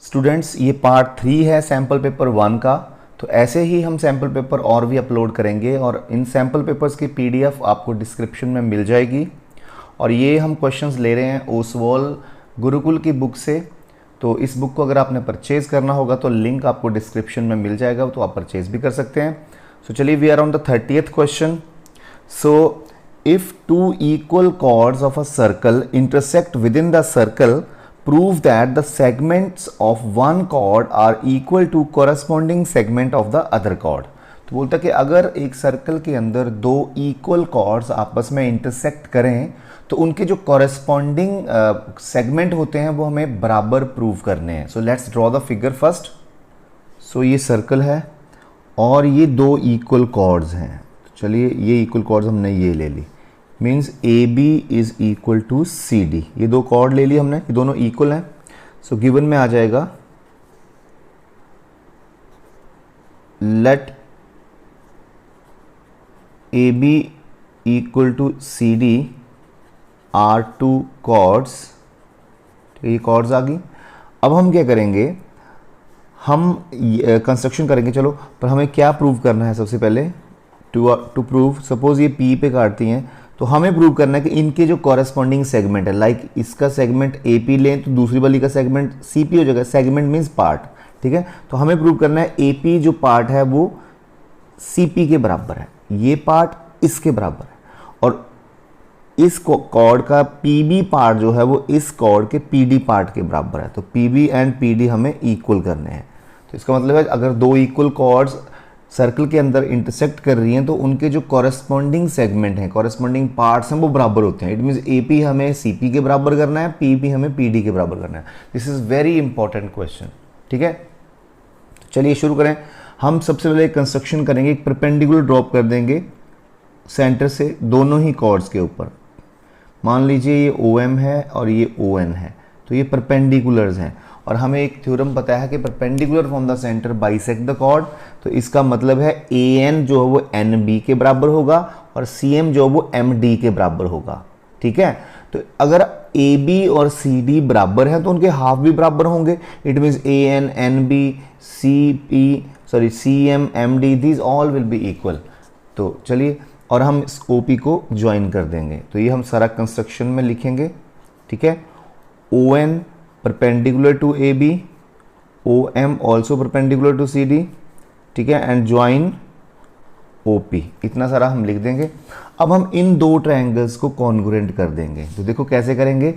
Students ये part 3 है sample paper 1 का। तो ऐसे ही हम सैम्पल पेपर और भी अपलोड करेंगे और इन सैम्पल पेपर्स की पीडीएफ आपको डिस्क्रिप्शन में मिल जाएगी। और ये हम क्वेश्चंस ले रहे हैं ओसवाल गुरुकुल की बुक से। तो इस बुक को अगर आपने परचेज़ करना होगा तो लिंक आपको डिस्क्रिप्शन में मिल जाएगा, तो आप परचेज़ भी कर सकते हैं। सो चलिए, we are on the 30th question. So if two equal chords of a circle intersect within the circle, prove that the segments of one chord are equal to corresponding segment of the other chord। तो बोलता कि अगर एक circle के अंदर दो equal chords आपस में इंटरसेक्ट करें तो उनके जो कॉरेस्पॉन्डिंग सेगमेंट होते हैं वो हमें बराबर प्रूव करने हैं। So let's draw the figure first. So ये सर्कल है और ये दो इक्वल कॉर्ड्स हैं। तो चलिए, ये इक्वल कॉर्ड्स हमने ये ले ली, means A B is equal to C D. ये दो कॉर्ड ले लिए हमने, ये दोनों इक्वल हैं। सो गिवन में आ जाएगा let A B equal to C D are two chords. तो ये कॉर्ड्स आ गई। अब हम क्या करेंगे, हम कंस्ट्रक्शन करेंगे। चलो, पर हमें क्या प्रूव करना है सबसे पहले? टू प्रूव, सपोज ये पी पे काटती हैं तो हमें प्रूव करना है कि इनके जो कॉरेस्पॉन्डिंग सेगमेंट है, लाइक इसका सेगमेंट ए पी लें तो दूसरी वाली का सेगमेंट सी पी हो जाएगा। सेगमेंट मीन्स पार्ट, ठीक है। तो हमें प्रूव करना है ए पी जो पार्ट है वो सी पी के बराबर है, ये पार्ट इसके बराबर है, और इस कॉर्ड का पी बी पार्ट जो है वो इस कॉर्ड के पी डी पार्ट के बराबर है। तो P B and P D हमें इक्वल करने हैं। तो इसका मतलब है अगर दो इक्वल कॉर्ड्स सर्कल के अंदर इंटरसेक्ट कर रही हैं तो उनके जो कॉरेस्पॉन्डिंग सेगमेंट हैं, कॉरेस्पॉन्डिंग पार्ट्स हैं, वो बराबर होते हैं। इट मीन्स ए पी हमें सी पी के बराबर करना है, पी पी हमें पी डी के बराबर करना है। This is very important question, ठीक है। तो चलिए शुरू करें। हम सबसे पहले कंस्ट्रक्शन करेंगे, एक परपेंडिकुलर ड्रॉप कर देंगे सेंटर से दोनों ही कॉर्ड्स के ऊपर। मान लीजिए ये ओ एम है और ये ओ एन है, तो ये परपेंडिकुलर्स हैं और हमें एक थ्योरम पता है कि perpendicular from the centre bisect the chord. तो इसका मतलब है ए एन जो है वो एन बी के बराबर होगा और सी एम जो है वो एम डी के बराबर होगा, ठीक है। तो अगर ए बी और सी डी बराबर हैं तो उनके हाफ भी बराबर होंगे। It means A N N B C M M D, these all will be equal. तो चलिए, और हम इस ओ पी को ज्वाइन कर देंगे। तो ये हम सारा कंस्ट्रक्शन में लिखेंगे, ठीक है। O N perpendicular to AB, OM also perpendicular to CD, ठीक है, एंड ज्वाइन OP। इतना सारा हम लिख देंगे। अब हम इन दो ट्रायंगल्स को कॉन्ग्रुएंट कर देंगे। तो देखो कैसे करेंगे,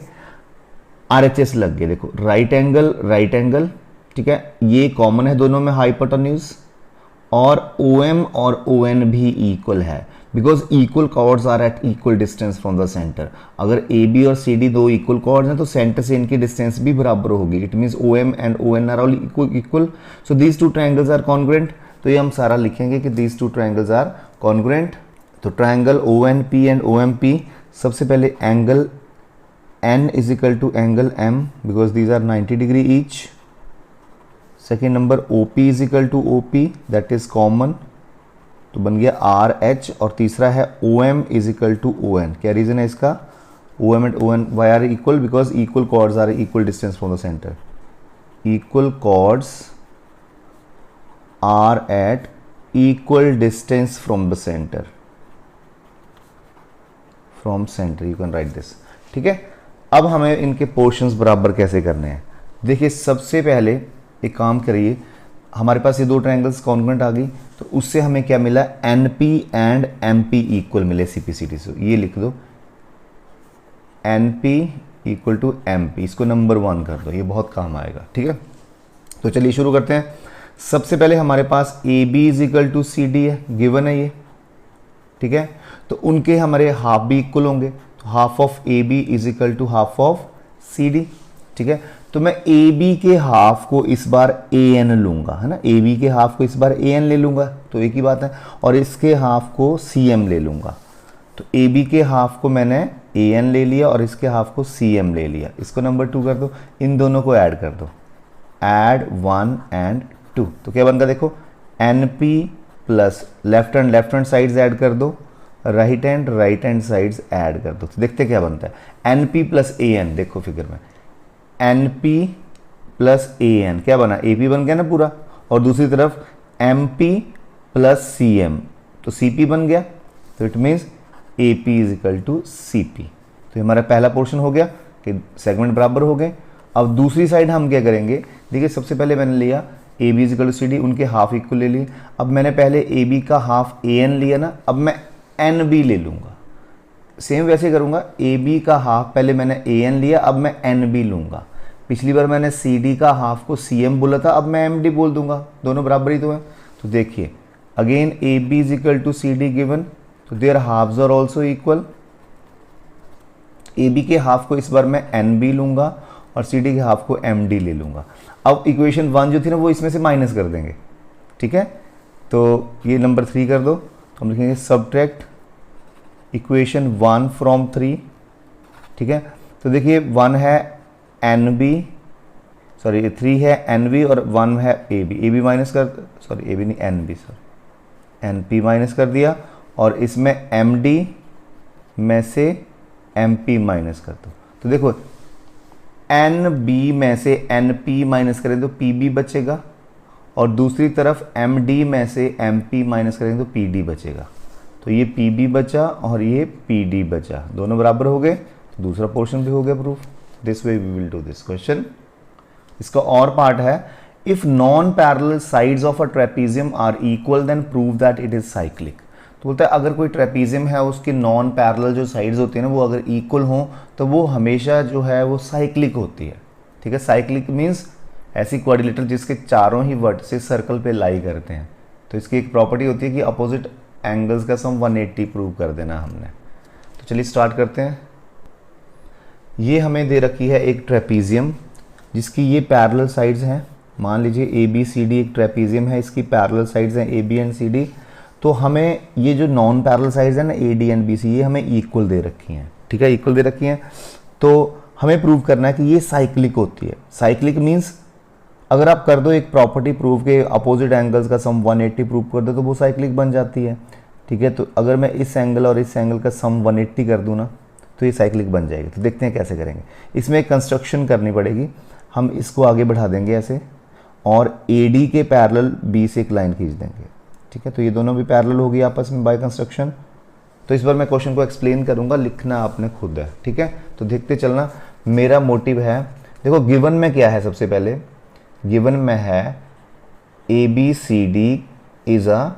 RHS लग गए। देखो राइट एंगल, ठीक है, ये कॉमन है दोनों में, हाइपोटेन्यूज, और OM और ON भी इक्वल है because equal chords are at equal distance from the centre. अगर ए बी और सी डी दो इक्वल कॉर्ड्स हैं तो सेंटर से इनकी डिस्टेंस भी बराबर होगी। It means O M and O N are all equal. So these two triangles are congruent. तो ये हम सारा लिखेंगे कि these two triangles are congruent. तो triangle O N P and O M P, सबसे पहले angle N is equal to angle M because these are 90 degree each. Second number O P is equal to O P, that is common, तो बन गया R H. और तीसरा है O M is equal to O N. क्या reason है इसका? O M and O N why are equal? Because equal chords are equal distance from the centre. Equal chords are at equal distance from the centre, from centre, you can write this, ठीक है। अब हमें इनके portions बराबर कैसे करने हैं? देखिए, सबसे पहले एक काम करिए, हमारे पास ये दो ट्रायंगल्स कॉन्ग्रुएंट आ गई, तो उससे हमें क्या मिला? N P and M P equal मिले सी पी सी डी से। ये लिख दो, N P equal to M P, इसको नंबर 1 कर दो, ये बहुत काम आएगा, ठीक है। तो चलिए शुरू करते हैं। सबसे पहले हमारे पास A B is equal to C D है, गिवन है ये, ठीक है। तो उनके हमारे हाफ भी इक्वल होंगे, तो half of A B is equal to half of C D, ठीक है। तो मैं ए बी के हाफ को इस बार ए एन लूंगा, है ना, ए बी के हाफ को इस बार ए एन ले लूंगा, तो एक ही बात है, और इसके हाफ को सी एम ले लूंगा। तो ए बी के हाफ को मैंने ए एन ले लिया और इसके हाफ को सी एम ले लिया। इसको नंबर 2 कर दो, इन दोनों को ऐड कर दो, ऐड 1 एंड 2। तो क्या बनता, देखो N P plus left hand sides add कर दो, राइट हैंड साइड्स ऐड कर दो। तो देखते क्या बनता है, N P plus A N. देखो फिगर में N P plus A N, क्या बना, ए पी बन गया ना पूरा, और दूसरी तरफ M P plus C M, तो सी पी बन गया, तो it means A P is equal to C P. तो ये हमारा पहला पोर्शन हो गया कि सेगमेंट बराबर हो गए। अब दूसरी साइड हम क्या करेंगे, देखिए सबसे पहले मैंने लिया A B is equal to C D, उनके हाफ इक्वल ले लिए। अब मैंने पहले ए बी का हाफ ए एन लिया ना, अब मैं एन बी ले लूँगा, सेम वैसे करूँगा, ए बी का हाफ पहले मैंने ए एन लिया, अब मैं एन बी लूँगा। पिछली बार मैंने सी डी का हाफ को सी एम बोला था, अब मैं एम डी बोल दूंगा, दोनों बराबर ही तो है। तो देखिए again A B is equal to C D given, तो their halves are also equal. A B के हाफ को इस बार मैं एन बी लूंगा और सी डी के हाफ को एम डी ले लूंगा। अब इक्वेशन 1 जो थी ना वो इसमें से माइनस कर देंगे, ठीक है। तो ये नंबर 3 कर दो, तो हम लिखेंगे सबट्रैक्ट इक्वेशन 1 फ्रॉम 3, ठीक है। तो देखिए 1 है एन बी, सॉरी 3 है एन बी और 1 है ए बी माइनस कर, सॉरी ए बी नहीं N B, sorry N P minus कर दिया, और इसमें एम डी में से एम पी माइनस कर दो। तो देखो एन बी में से एन पी माइनस करें तो पी बी बचेगा, और दूसरी तरफ एम डी में से एम पी माइनस करें तो पी डी बचेगा। तो ये पी बी बचा और ये पी डी बचा, दोनों बराबर हो गए, तो दूसरा पोर्शन भी हो गया proof. This way we will do this question. इसका और पार्ट है, if non parallel sides of a trapezium are equal then prove that it is cyclic. तो बोलता है अगर कोई ट्रेपीजियम है उसकी नॉन पैरेलल जो साइड्स होती है ना वो अगर इक्वल हो तो वो हमेशा जो है वो साइक्लिक होती है, ठीक है। साइक्लिक मीन्स ऐसी क्वाड्रिलेटरल जिसके चारों ही वर्टिसेस सर्कल पे लाई करते हैं। तो इसकी एक प्रॉपर्टी होती है कि अपोजिट एंगल्स का सम 180 प्रूव कर देना हमने। तो चलिए स्टार्ट करते हैं। ये हमें दे रखी है एक ट्रेपीजियम जिसकी ये पैरेलल साइड्स हैं। मान लीजिए ए बी सी डी एक ट्रेपीजियम है, इसकी पैरेलल साइड्स हैं A B and C D. तो हमें ये जो नॉन पैरेलल साइड्स हैं ना A D and B C, ये हमें इक्वल दे रखी हैं, ठीक है, इक्वल दे रखी हैं। तो हमें प्रूव करना है कि ये साइक्लिक होती है। साइक्लिक मीन्स अगर आप कर दो एक प्रॉपर्टी प्रूव के अपोजिट एंगल्स का सम 180 प्रूव कर दो तो वो साइक्लिक बन जाती है, ठीक है। तो अगर मैं इस एंगल और इस एंगल का सम 180 कर दूँ ना तो ये साइक्लिक बन जाएगी। तो देखते हैं कैसे करेंगे। इसमें एक कंस्ट्रक्शन करनी पड़ेगी। हम इसको आगे बढ़ा देंगे ऐसे, और ए डी के पैरेलल बी से एक लाइन खींच देंगे, ठीक है। तो ये दोनों भी पैरेलल होगी आपस में बाय कंस्ट्रक्शन। तो इस बार मैं क्वेश्चन को एक्सप्लेन करूंगा, लिखना आपने खुद है, ठीक है। तो देखते चलना। मेरा मोटिव है, देखो गिवन में क्या है, सबसे पहले गिवन में है A B C D is a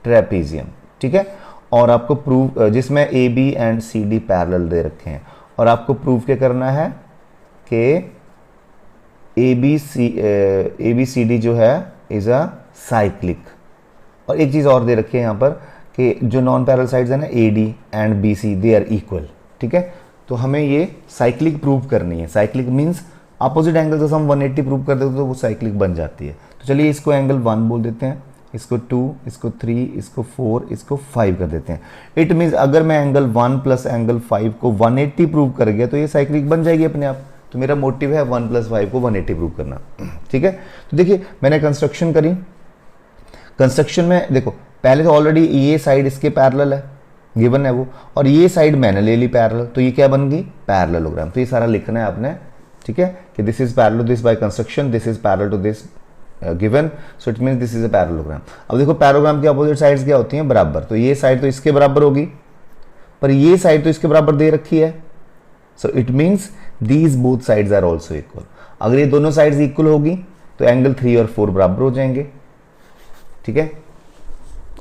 trapezium, ठीक है। और आपको प्रूव, जिसमें A B and C D parallel दे रखे हैं, और आपको प्रूव क्या करना है कि ए बी सी डी जो है इज अ साइक्लिक। और एक चीज़ और दे रखी है यहाँ पर कि जो नॉन पैरेलल साइड्स है ना A D and B C they are equal, ठीक है। तो हमें ये साइक्लिक प्रूव करनी है। साइक्लिक मीन्स अपोजिट एंगल से हम 180 प्रूव कर देते तो वो साइक्लिक बन जाती है। तो चलिए इसको एंगल 1 बोल देते हैं, इसको 2, इसको 3, इसको 4, इसको 5 कर देते हैं। इट मीन्स अगर मैं एंगल 1 प्लस एंगल 5 को 180 प्रूव कर गया तो ये साइक्लिक बन जाएगी अपने आप। तो मेरा मोटिव है 1 प्लस 5 को 180 प्रूव करना, ठीक है। तो देखिए मैंने कंस्ट्रक्शन करी। कंस्ट्रक्शन में देखो पहले तो ऑलरेडी ये साइड इसके पैरेलल है, गिवन है वो, और ये साइड मैंने ले ली पैरेलल, तो ये क्या बन गई, पैरेललोग्राम। तो ये सारा लिखना है आपने, ठीक है, कि this is parallel to this by construction, this is parallel to this given, so it means this is a parallelogram. अब देखो पैरेललोग्राम की अपोजिट साइड्स क्या होती हैं, बराबर। तो ये साइड तो इसके बराबर होगी, पर ये साइड तो इसके बराबर दे रखी है, so it means these both sides are also equal. अगर ये दोनों साइड्स इक्वल होगी तो एंगल 3 और 4 बराबर हो जाएंगे, ठीक है,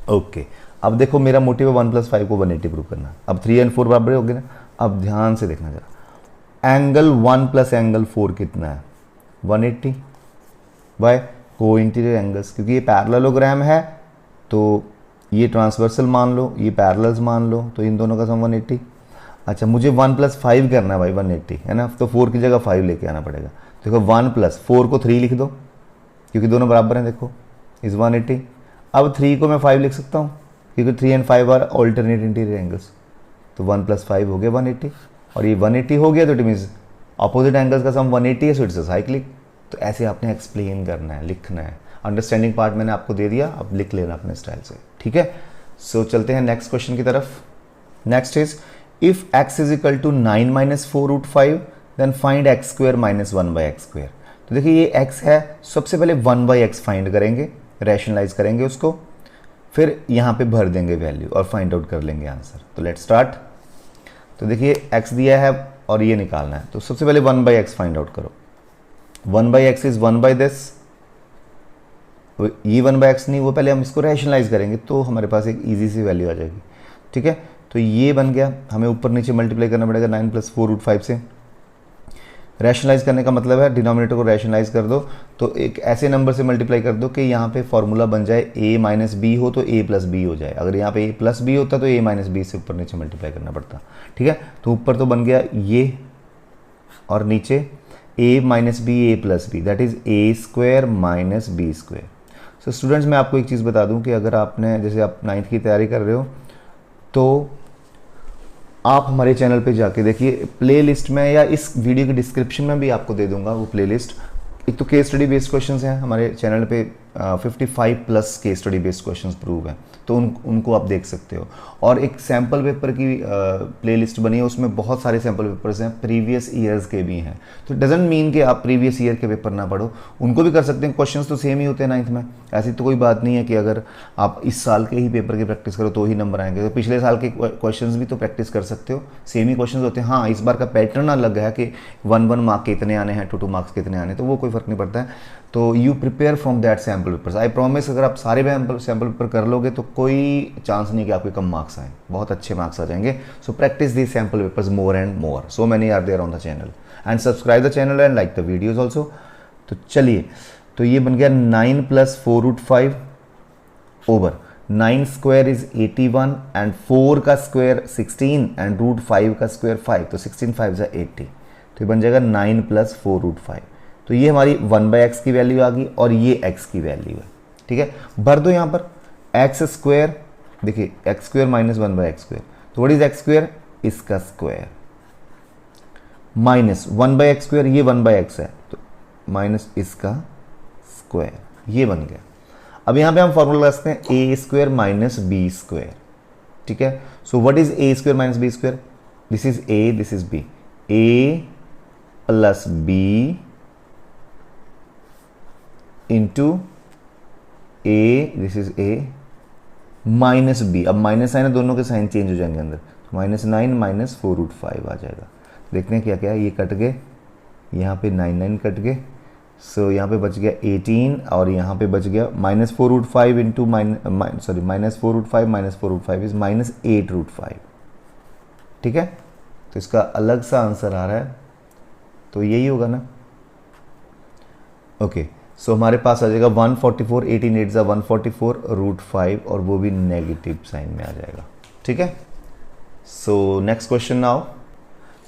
ओके। अब देखो मेरा मोटिव है 1 प्लस 5 को 180 प्रूव करना। अब 3 एंड 4 बराबर हो गए ना। अब ध्यान से देखना जरा, एंगल 1 प्लस एंगल 4 कितना है, 180 बाय को इंटीरियर एंगल्स, क्योंकि ये पैरेललोग्राम है तो ये ट्रांसवर्सल मान लो, ये पैरेलल्स मान लो, तो इन दोनों का सम 180। अच्छा मुझे 1 प्लस 5 करना है भाई 180, है ना, तो 4 की जगह 5 लेके आना पड़ेगा। देखो 1 प्लस 4 को 3 लिख दो क्योंकि दोनों बराबर हैं, देखो इज 180। अब 3 को मैं 5 लिख सकता हूँ क्योंकि 3 and 5 are alternate interior angles. तो 1 प्लस 5 हो गया 180, और ये 180 हो गया तो इट मीन्स अपोजिट एंगल्स का सम 180 है, सो इट्स अ साइक्लिक। तो ऐसे आपने एक्सप्लेन करना है, लिखना है। अंडरस्टैंडिंग पार्ट मैंने आपको दे दिया, अब लिख लेना अपने स्टाइल से, ठीक है। सो चलते हैं नेक्स्ट क्वेश्चन की तरफ। Next is if x is equal to 9 minus 4 root 5 then find x square minus 1 by x square. तो देखिए ये x है, सबसे पहले 1/x फाइंड करेंगे, रैशनलाइज करेंगे उसको, फिर यहाँ पे भर देंगे वैल्यू और फाइंड आउट कर लेंगे आंसर। तो लेट्स स्टार्ट। तो देखिए x दिया है और ये निकालना है, तो सबसे पहले 1/x फाइंड आउट करो। 1/x इज 1/this, ये 1/x नहीं, वो पहले हम इसको रैशनलाइज करेंगे तो हमारे पास एक इजी सी वैल्यू आ जाएगी। ठीक है, तो ये बन गया, हमें ऊपर नीचे मल्टीप्लाई करना पड़ेगा 9 + 4√5 से। रैशनलाइज करने का मतलब है डिनोमिनेटर को रैशनलाइज कर दो, तो एक ऐसे नंबर से मल्टीप्लाई कर दो कि यहाँ पे फॉर्मूला बन जाए a - b हो तो a + b हो जाए। अगर यहाँ पे a + b होता तो a - b से ऊपर नीचे मल्टीप्लाई करना पड़ता। ठीक है, तो ऊपर तो बन गया ये और नीचे a - b a + b, that is a² - b²। So students, मैं आपको एक चीज़ बता दूं कि अगर आपने, जैसे आप 9th की तैयारी कर रहे हो, तो आप हमारे चैनल पे जाके देखिए, प्लेलिस्ट में या इस वीडियो के डिस्क्रिप्शन में भी आपको दे दूंगा वो प्लेलिस्ट। एक तो केस स्टडी बेस्ड क्वेश्चंस हैं हमारे चैनल पे, 55+ case study based questions prove हैं, तो उनको आप देख सकते हो। और एक सैम्पल पेपर की प्लेलिस्ट बनी है, उसमें बहुत सारे सैम्पल पेपर्स हैं, प्रीवियस ईयर्स के भी हैं। तो डजेंट मीन कि आप प्रीवियस ईयर के पेपर ना पढ़ो, उनको भी कर सकते हैं, क्वेश्चंस तो सेम ही होते हैं 9th में। ऐसी तो कोई बात नहीं है कि अगर आप इस साल के ही पेपर की प्रैक्टिस करो तो ही नंबर आएंगे, तो पिछले साल के क्वेश्चंस भी तो प्रैक्टिस कर सकते हो, सेम ही क्वेश्चंस होते हैं। हाँ, इस बार का पैटर्न अलग है कि 1 मार्क के इतने आने हैं, 2 मार्क्स के इतने आने, तो वो कोई फर्क नहीं पड़ता है। तो you prepare from that sample papers. I promise, अगर आप सारे सैम्पल पेपर कर लोगे तो कोई चांस नहीं कि आपके कम मार्क्स आए, बहुत अच्छे मार्क्स आ जाएंगे। So practice these sample papers more and more, so many are there on the channel, and subscribe the channel and like the videos also. तो चलिए, तो ये बन गया 9 + 4√5 ओवर 9² इज 81 एंड 4 का स्क्वायर 16 एंड √5 का स्क्वायर 5, तो 16 5 = 80, तो ये बन जाएगा 9 + 4√5। तो ये हमारी 1/x की वैल्यू आ गई और ये x की वैल्यू है। ठीक है, भर दो यहाँ पर x², देखिए x² - 1/x², तो व्हाट इज x², इसका स्क्वायर, माइनस 1/x², ये 1/x है तो माइनस इसका स्क्वायर, ये बन गया। अब यहाँ पे हम फॉर्मूला लगा सकते हैं a² - b²। ठीक है, so what is a² - b², this is a, this is b, a + b into a, this is a minus b। अब माइनस साइन है, दोनों के साइन चेंज हो जाएंगे अंदर, तो -9 - 4√5 आ जाएगा। देखते हैं क्या क्या है, ये कट गए, यहाँ पे 9 कट गए, सो यहाँ पे बच गया 18 और यहाँ पे बच गया -4√5 इंटू -4√5 - 4√5 इज -8√5। ठीक है, तो इसका अलग सा आंसर आ रहा है, तो यही होगा ना। ओके, सो हमारे पास आ जाएगा 144, 18 8 = 144√5, और वो भी नेगेटिव साइन में आ जाएगा। ठीक है, so next question now.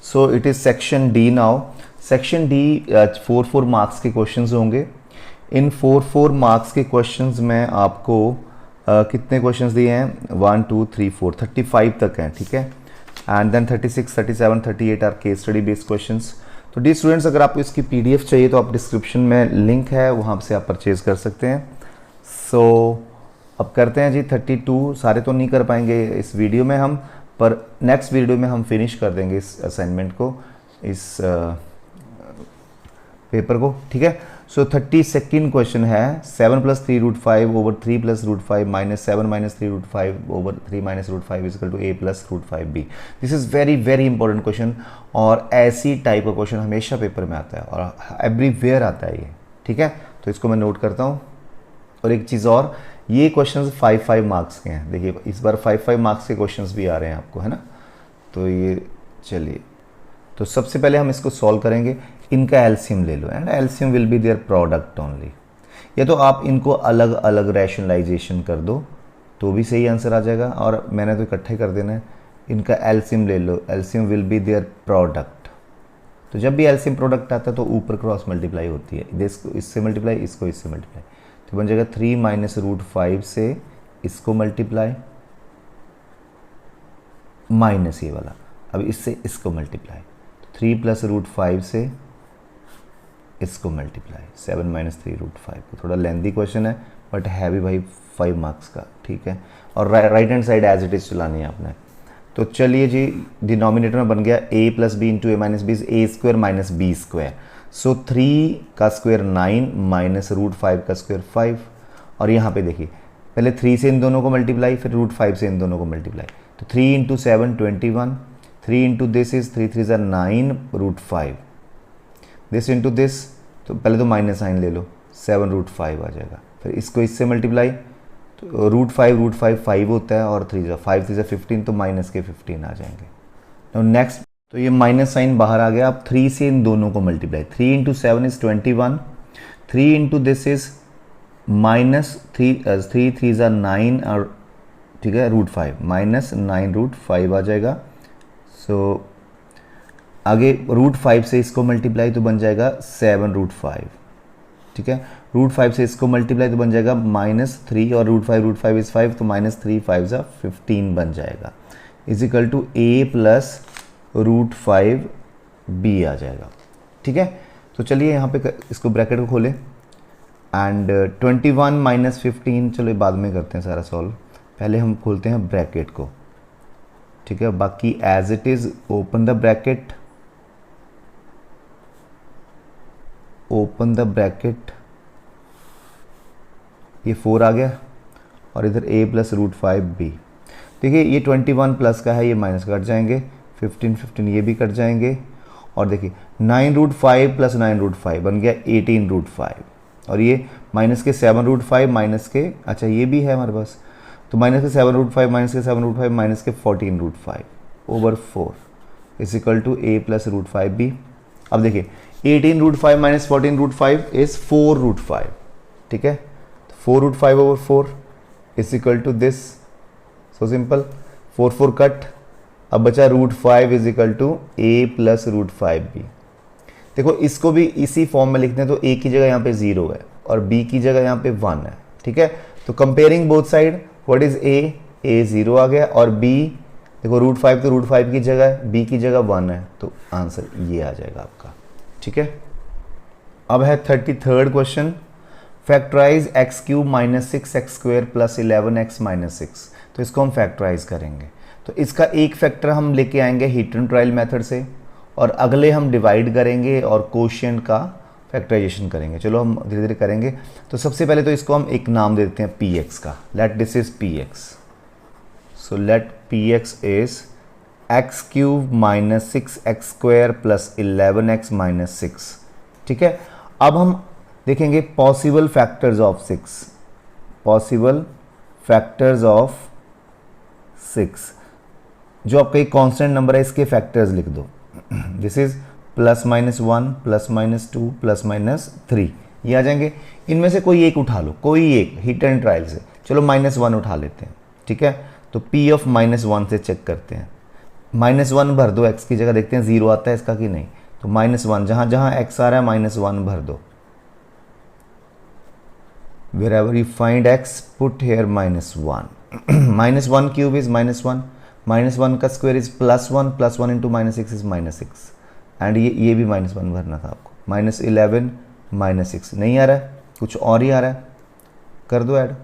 So it is section D now. Section D 4 marks के क्वेश्चंस होंगे। इन 4 मार्क्स के क्वेश्चंस में आपको कितने क्वेश्चंस दिए हैं, 1 2 3 4 35 तक हैं। ठीक है, and then 36 37 38 are case study based questions. तो डी स्टूडेंट्स, अगर आपको इसकी PDF चाहिए तो आप डिस्क्रिप्शन में लिंक है, वहाँ से आप परचेज कर सकते हैं। सो अब करते हैं जी 32, सारे तो नहीं कर पाएंगे इस वीडियो में हम, पर नेक्स्ट वीडियो में हम फिनिश कर देंगे इस असाइनमेंट को, इस पेपर को। ठीक है, सो 32nd क्वेश्चन है 7 + 3√5 over 3 + √5 -7 - 3√5 over 3 - √5 is equal to a + √5b। This is very very important question, और ऐसी टाइप का क्वेश्चन हमेशा पेपर में आता है और एवरीवेयर आता है ये। ठीक है, तो इसको मैं नोट करता हूँ। और एक चीज़ और, ये क्वेश्चंस 5 मार्क्स के हैं। देखिए इस बार 5 मार्क्स के क्वेश्चंस भी आ रहे हैं आपको, है ना। तो ये चलिए, तो सबसे पहले हम इसको सॉल्व करेंगे। इनका एलसीएम ले लो, and LCM will be their product only. या तो आप इनको अलग अलग रैशनलाइजेशन कर दो तो भी सही आंसर आ जाएगा, और मैंने तो इकट्ठे कर देना है। इनका एलसीएम ले लो, LCM will be their product. तो जब भी एलसीएम प्रोडक्ट आता है तो ऊपर क्रॉस मल्टीप्लाई होती है, इससे मल्टीप्लाई, इसको इससे मल्टीप्लाई, तो बन जाएगा 3 - √5 से इसको मल्टीप्लाई माइनस ये वाला, अब इससे इसको मल्टीप्लाई, 3 + √5 से इसको मल्टीप्लाई, 7 - 3√5। थोड़ा लेंथी क्वेश्चन है बट है भी भाई 5 मार्क्स का। ठीक है, और right hand side as it is चलानी है आपने। तो चलिए जी, डिनोमिनेटर में बन गया a + b into a - b is a² - b²। सो 3 का स्क्वायर 9 माइनस रूट 5 का स्क्वायर 5। और यहाँ पे देखिए पहले 3 से इन दोनों को मल्टीप्लाई, फिर रूट 5 से इन दोनों को मल्टीप्लाई। तो 3 into 7 21, 3 into this is 3 3 9 root 5, this into this, तो पहले तो माइनस साइन ले लो, 7 रूट 5 आ जाएगा। फिर इसको इससे मल्टीप्लाई, तो रूट 5 5 होता है, और 3 5 3 15, तो माइनस के 15 आ जाएंगे। तो नेक्स्ट, तो ये माइनस साइन बाहर आ गया। अब 3 से इन दोनों को multiply, 3 into 7 is 21, 3 into this is minus 3 3 9, और ठीक है रूट 5 माइनस 9 रूट 5 आ जाएगा। सो आगे रूट 5 से इसको मल्टीप्लाई तो बन जाएगा 7 रूट 5, ठीक है। रूट 5 से इसको मल्टीप्लाई तो बन जाएगा -3, और रूट 5 इज 5, तो -3 5 ज़ा 15 बन जाएगा, is equal to a plus root 5 b आ जाएगा, ठीक है। तो चलिए यहाँ पे इसको ब्रैकेट को खोलें, एंड 21 माइनस 15, चलो बाद में करते हैं सारा सॉल्व, पहले हम खोलते हैं ब्रैकेट को, ठीक है। बाकी as it is open the bracket, open the bracket, ये 4 आ गया, और इधर a प्लस रूट 5 b। देखिए ये 21 प्लस का है, ये माइनस कट जाएंगे, 15 ये भी कट जाएंगे, और देखिए 9 रूट 5 प्लस 9 रूट 5 बन गया 18 रूट 5, और ये माइनस के 7 रूट 5 माइनस के, अच्छा ये भी है हमारे पास, तो माइनस के 7 रूट 5 माइनस के 7 रूट 5 माइनस के 14 root 5 over 4 is equal to a plus root 5 b। अब देखिए 18 root 5 minus 14 root 5 is 4 root 5, ठीक है। 4 root 5 over 4 is equal to this, so simple, 4 4 cut, अब बचा root 5 is equal to a plus root 5 b। देखो इसको भी इसी फॉर्म में लिखते हैं, तो a की जगह यहाँ पे 0 है और b की जगह यहाँ पे 1 है, ठीक है। तो comparing both side, what is a 0 आ गया, और b देखो रूट 5 तो रूट 5 की जगह है, b की जगह 1 है, तो आंसर ये आ जाएगा आपका, ठीक है। अब है 33rd question, factorise x cube minus 6x square plus 11x minus 6। तो इसको हम फैक्टराइज करेंगे, तो इसका एक फैक्टर हम लेके आएंगे हीट एंड ट्रायल मेथड से, और अगले हम डिवाइड करेंगे और कोशिएंट का फैक्टराइजेशन करेंगे। चलो हम धीरे धीरे करेंगे। तो सबसे पहले तो इसको हम एक नाम दे देते हैं px का, let this is px, so let px is x cube minus 6x square plus 11x minus 6, ठीक है। अब हम देखेंगे possible factors of 6, possible factors of 6, जो आपका एक कांस्टेंट नंबर है इसके फैक्टर्स लिख दो। दिस इज +-1 +-2 +-3, ये आ जाएंगे। इनमें से कोई एक उठा लो, कोई एक हीट एंड ट्रायल से, चलो -1 उठा लेते हैं, ठीक है। तो p ऑफ -1 से चेक करते हैं, -1 भर दो x की जगह, देखते हैं 0 आता है इसका कि नहीं। तो -1 जहाँ जहाँ x आ रहा है -1 भर दो, wherever you find x put here -1 -1 cube is -1, -1 का square is +1, +1 into -6 is -6, and ये भी -1 भरना था आपको, -11 -6 नहीं आ रहा है, कुछ और ही आ रहा है, कर दो ऐड,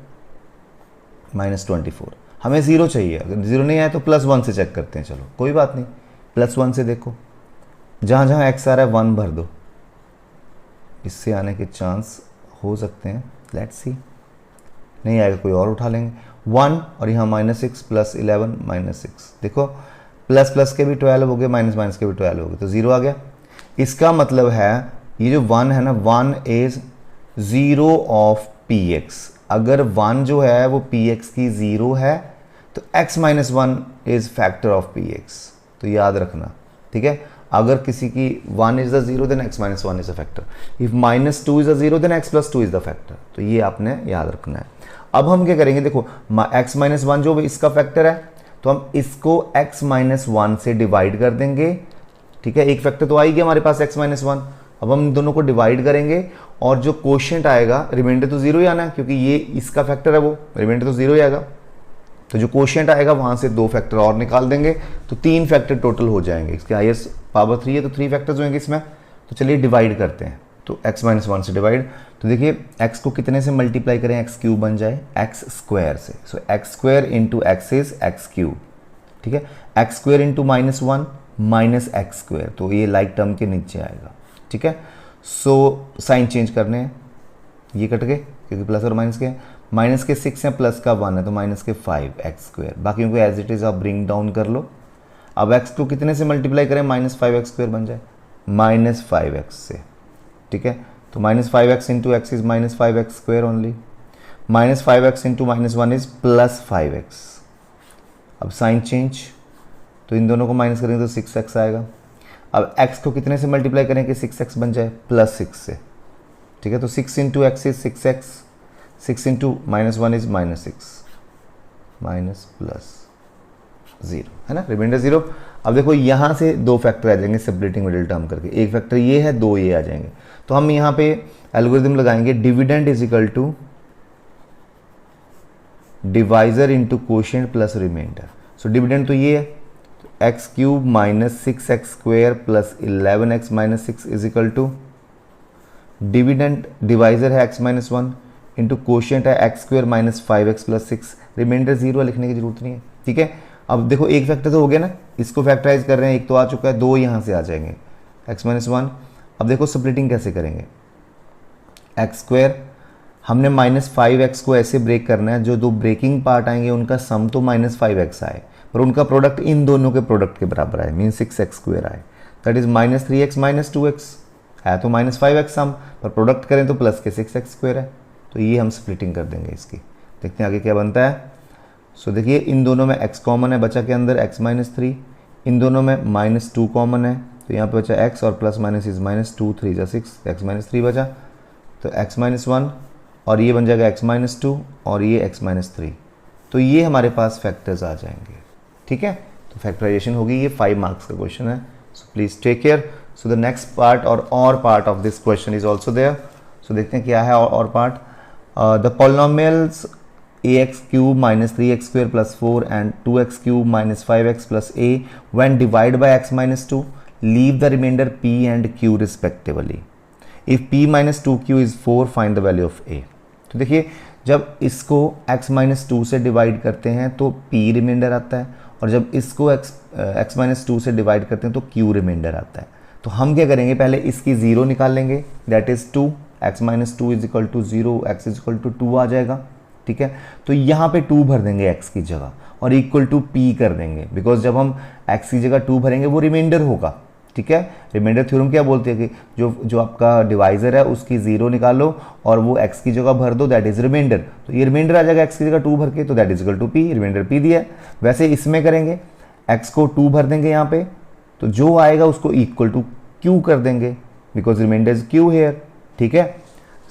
-24। हमें 0 चाहिए, अगर 0 नहीं आया तो +1 से चेक करते हैं, चलो कोई बात नहीं, +1 से देखो, जहाँ जहाँ x आ रहा है 1 भर दो, इससे आने के चांस हो सकते हैं, लेट्स सी। नहीं आएगा कोई और उठा लेंगे, 1 और यहाँ -6 + 11 -6, देखो प्लस प्लस के भी 12 हो गए, माइनस माइनस के भी 12 हो गए, तो 0 आ गया। इसका मतलब है ये जो 1 है ना, 1 इज 0 ऑफ px। अगर 1 जो है वो px की 0 है तो x - 1 is factor of px, तो याद रखना, ठीक है। अगर किसी की 1 is the 0 then x - 1 is the factor, if -2 is the 0 then x + 2 is the factor, तो ये आपने याद रखना है। अब हम क्या करेंगे, देखो x - 1 जो इसका फैक्टर है, तो हम इसको x - 1 से डिवाइड कर देंगे, ठीक है। एक फैक्टर तो आ ही गया हमारे पास x - 1, अब हम दोनों को डिवाइड करेंगे, और जो कोशिएंट आएगा, रिमाइंडर तो 0 ही आना है क्योंकि ये इसका फैक्टर है, वो रिमाइंडर तो 0 ही आएगा, तो जो कोशिएंट आएगा वहां से 2 फैक्टर और निकाल देंगे, तो 3 फैक्टर टोटल हो जाएंगे। इसके हाईएस्ट पावर 3 है, तो 3 फैक्टर्स होंगे इसमें। तो चलिए डिवाइड करते हैं, तो x - 1 से डिवाइड, तो देखिए x को कितने से मल्टीप्लाई करें, x क्यूब बन जाए x स्क्वायर से, सो x square into x is x cube, ठीक है। x square into -1 -x square, तो ये लाइक टर्म के नीचे आएगा, ठीक है। सो साइन चेंज करने हैं, ये कट गए क्योंकि प्लस और माइनस के, माइनस के 6 हैं, प्लस का 1 है, तो माइनस के 5 एक्स स्क्वायर, बाकी को एज इट इज़ आप ब्रिंग डाउन कर लो। अब एक्स को कितने से मल्टीप्लाई करें, माइनस 5x स्क्वायर बन जाए, माइनस 5x से, ठीक है। तो minus 5x into x is minus 5x square only, minus 5x into minus 1 is plus 5x। अब साइन चेंज, तो इन दोनों को माइनस करेंगे तो 6x आएगा। अब x को कितने से मल्टीप्लाई करें कि 6x बन जाए, प्लस 6 से, ठीक है। तो 6 into x is 6x, 6 into minus 1 is minus 6 minus plus 0, है ना, रिमाइंडर 0। अब देखो यहाँ से दो फैक्टर आ जाएंगे सेपरेटिंग मिडिल टर्म करके, एक फैक्टर ये है, दो ये आ जाएंगे। तो हम यहाँ पे एल्गोरिथम लगाएंगे, dividend is equal to divisor into quotient plus remainder. So dividend तो ये है, x cube minus 6x square plus 11x minus 6 is equal to dividend, divisor है x माइनस 1 इंटू कोशिएंट है x square minus 5x plus 6, remainder 0 लिखने की जरूरत नहीं है, ठीक है। अब देखो एक फैक्टर तो हो गया ना, इसको फैक्टराइज कर रहे हैं, एक तो आ चुका है, दो यहाँ से आ जाएंगे x माइनस 1। अब देखो स्प्लिटिंग कैसे करेंगे, एक्स स्क्वायर, हमने माइनस 5x को ऐसे ब्रेक करना है, जो दो ब्रेकिंग पार्ट आएंगे उनका सम तो माइनस 5x आए, पर उनका प्रोडक्ट इन दोनों के प्रोडक्ट के बराबर आए, मीन 6x स्क्वायर आए, that is minus 3x minus 2x है, तो माइनस 5x सम, पर प्रोडक्ट करें तो प्लस के 6x स्क्वायर है। तो ये हम स्प्लिटिंग कर देंगे इसकी, देखते हैं आगे क्या बनता है। सो देखिए इन दोनों में x कॉमन है, बचा के अंदर x माइनस 3, इन दोनों में माइनस 2 कॉमन है, तो यहाँ पे बचा x और प्लस माइनस इज माइनस 2, 3 जा 6, x माइनस 3 बचा, तो x माइनस 1 और ये बन जाएगा x माइनस 2 और ये x माइनस 3। तो ये हमारे पास फैक्टर्स आ जाएंगे, ठीक है। तो फैक्टराइजेशन होगी, ये 5 मार्क्स का क्वेश्चन है, so please take care. So the next part और part of this question is also there. So देखते हैं क्या है और part. The polynomials ax cube minus 3x square plus 4 and 2x cube minus 5x plus a when divided by x minus 2 leave the remainder p and q respectively. If p minus 2q is 4 find the value of a. तो देखिए जब इसको x minus 2 से divide करते हैं तो p reminder आता है, और जब इसको x minus 2 से डिवाइड करते हैं तो q रिमाइंडर आता है। तो हम क्या करेंगे, पहले इसकी 0 निकाल लेंगे, that is 2, x minus 2 is equal to 0, x is equal to 2 आ जाएगा, ठीक है। तो यहाँ पे 2 भर देंगे x की जगह और इक्वल टू p कर देंगे, बिकॉज जब हम x की जगह 2 भरेंगे वो रिमाइंडर होगा, ठीक है। रिमाइंडर थ्योरम क्या बोलती है कि जो आपका डिवाइजर है उसकी 0 निकालो और वो x की जगह भर दो, दैट इज रिमाइंडर। तो ये रिमाइंडर आ जाएगा x की जगह 2 भर के, तो that is equal to p, remainder p दिया है। वैसे इसमें करेंगे, x को 2 भर देंगे यहाँ पे, तो जो आएगा उसको इक्वल टू q कर देंगे, because remainder is q here, ठीक है।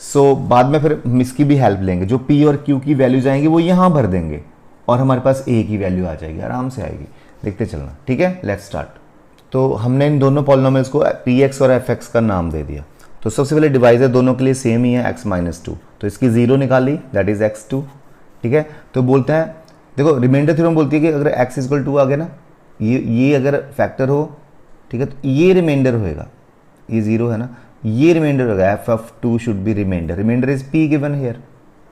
सो बाद में फिर हम इसकी भी हेल्प लेंगे, जो p और q की वैल्यूज आएंगी वो यहाँ भर देंगे और हमारे पास a की वैल्यू आ जाएगी, आराम से आएगी, देखते चलना, ठीक है। Let's start. तो हमने इन दोनों पॉलिनोमियल्स को px और fx का नाम दे दिया। तो सबसे पहले डिवाइजर दोनों के लिए सेम ही है, x माइनस 2, तो इसकी 0 निकाली, दैट इज x2, ठीक है। तो बोलते हैं, देखो रिमाइंडर थ्योरम बोलती है कि अगर x इक्वल 2 आ गया ना, ये अगर फैक्टर हो, ठीक है, तो ये रिमाइंडर होएगा, ये 0 है ना, ये रिमाइंडर होगा, f of 2 should be remainder, remainder is p given here,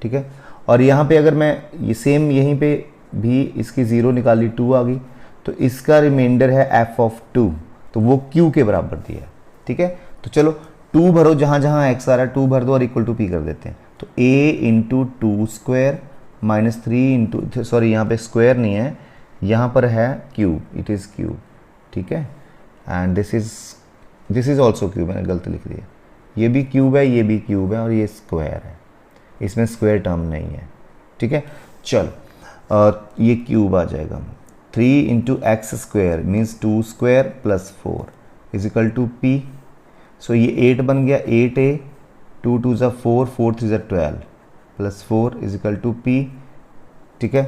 ठीक है। और यहाँ पे अगर मैं ये सेम यहीं पे भी इसकी 0 निकाली, 2 आ गई, तो इसका रिमाइंडर है f ऑफ 2, तो वो q के बराबर दिया है, ठीक है। तो चलो 2 भरो, जहाँ जहाँ x आ रहा है 2 भर दो और इक्वल टू p कर देते हैं। तो a into 2 square minus 3 into, sorry यहाँ पे स्क्वायर नहीं है, यहाँ पर है क्यूब, इट इज़ क्यूब, ठीक है। And this is also cube, मैंने गलत लिख दिया, ये भी क्यूब है, ये भी क्यूब है, और ये स्क्वायर है, इसमें स्क्वायर टर्म नहीं है, ठीक है। चल ये क्यूब आ जाएगा, 3 into x square means 2 square plus 4 is equal to p। So ये 8 बन गया, 8a, 2 2 ज़ा 4, 4 3 ज़ा 12 plus 4 is equal to p, ठीक है।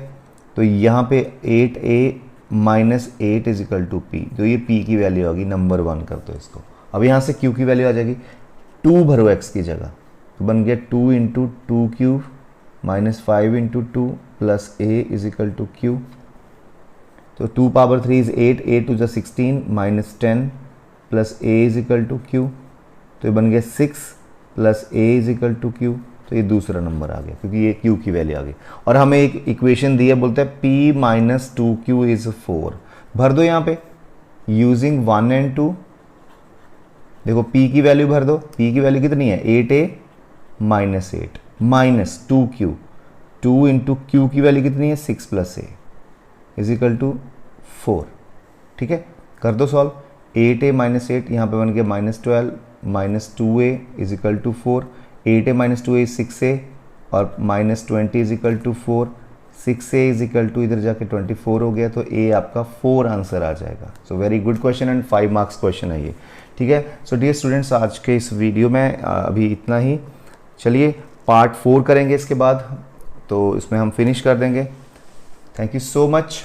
तो यहाँ पे 8a minus 8 is equal to p, तो ये p की वैल्यू होगी, नंबर 1 कर दो इसको। अब यहाँ से q की वैल्यू आ जाएगी, 2 भरो x की जगह, तो बन गया 2 into 2 cube minus 5 into 2 plus a is equal to q। तो 2 पावर 3 इज 8, 8 टू ज़ा 16 minus 10 plus a is equal to q, तो ये बन गया 6 plus a is equal to q। तो ये दूसरा नंबर आ गया क्योंकि ये q की वैल्यू आ गई, और हमें एक इक्वेशन दी है, बोलते हैं p माइनस 2q इज 4, भर दो यहाँ पे यूजिंग 1 and 2, देखो p की वैल्यू भर दो, p की वैल्यू कितनी है 8a minus 8 minus 2q, 2 into q की वैल्यू कितनी है 6 plus a is equal to 4। ठीक है, कर दो सॉल्व। 8a माइनस 8 यहाँ पे बन गया -12 minus 2a is equal to 4, 8a minus 2a 6a और -20 is equal to 4, 6a is equal to इधर जाके 24 हो गया, तो a आपका 4 आंसर आ जाएगा। So very good question and 5 marks question है ये। ठीक है, सो डियर स्टूडेंट्स, आज के इस वीडियो में अभी इतना ही। चलिए पार्ट 4 करेंगे इसके बाद, तो इसमें हम फिनिश कर देंगे। Thank you so much.